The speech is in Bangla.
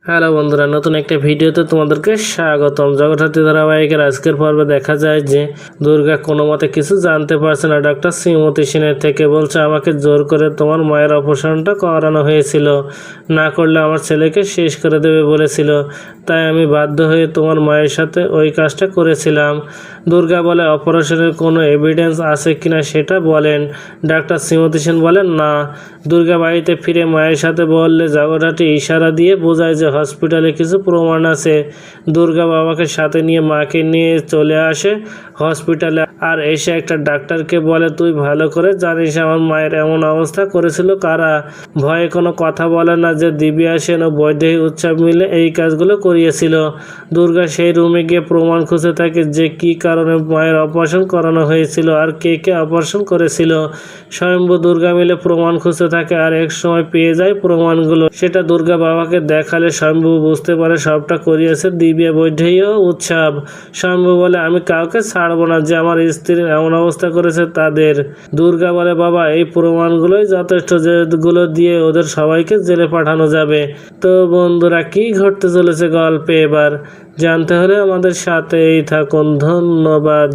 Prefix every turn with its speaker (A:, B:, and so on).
A: হ্যালো বন্ধুরা, নতুন একটা ভিডিওতে তোমাদেরকে স্বাগতম। জগদ্ধাত্রী ধারাবাহিকের আজকের পর্বে দেখা যায় যে দুর্গা কোনো মতে কিছু জানতে পারছে না ডাক্তার শ্রীমতী সেনের থেকে। বলছে, আমাকে জোর করে তোমার মায়ের অপারেশনটা করানো হয়েছিল, না করলে আমার ছেলেকে শেষ করে দেবে বলেছিল, তাই আমি বাধ্য হয়ে তোমার মায়ের সাথে ওই কাজটা করেছিলাম। দুর্গা বলে, অপারেশনের কোনো এভিডেন্স আছে কিনা সেটা বলেন। ডাক্তার শ্রীমতী সেন বলেন, না। দুর্গা বাড়িতে ফিরে মায়ের সাথে বললে জগদ্ধাত্রী ইশারা দিয়ে বোঝায় যে হসপিটালে কিছু প্রমাণ আছে। দুর্গা বাবাকে সাথে নিয়ে মাকে নিয়ে চলে আসে হসপিটালে, আর এসে একটা ডাক্তারকে বলে, তুই ভালো করে জানিস আমার মায়ের এমন অবস্থা করেছিল কারা। ভয়ে কোনো কথা বলে না যে দিব্যা সেন ও বৈদেহী উৎসব মিলে এই কাজগুলো করিয়েছিল। দুর্গা সেই রুমে গিয়ে প্রমাণ খুঁজে থাকে যে কী কারণে মায়ের অপারেশন করানো হয়েছিল আর কে কে অপারেশন করেছিল। স্বয়ম্ভু দুর্গা মিলে প্রমাণ খুঁজতে থাকে আর এক সময় পেয়ে যায় প্রমাণগুলো। সেটা দুর্গা বাবাকে দেখালে স্বয়ম্ভু বুঝতে পারে সবটা করিয়েছে দিব্যা বৈদেহী উৎসব। স্বয়ম্ভু বলে, আমি কাউকে ছাড়বো না যে আমার স্ত্রীর এমন অবস্থা করেছে তাদের। দুর্গা বলে, বাবা এই প্রমাণগুলোই যথেষ্ট, যেগুলো দিয়ে ওদের সবাইকে জেলে পাঠানো যাবে। তো বন্ধুরা, কি ঘটতে চলেছে গল্পে এবার জানতে হলে আমাদের সাথেই থাকুন। ধন্যবাদ।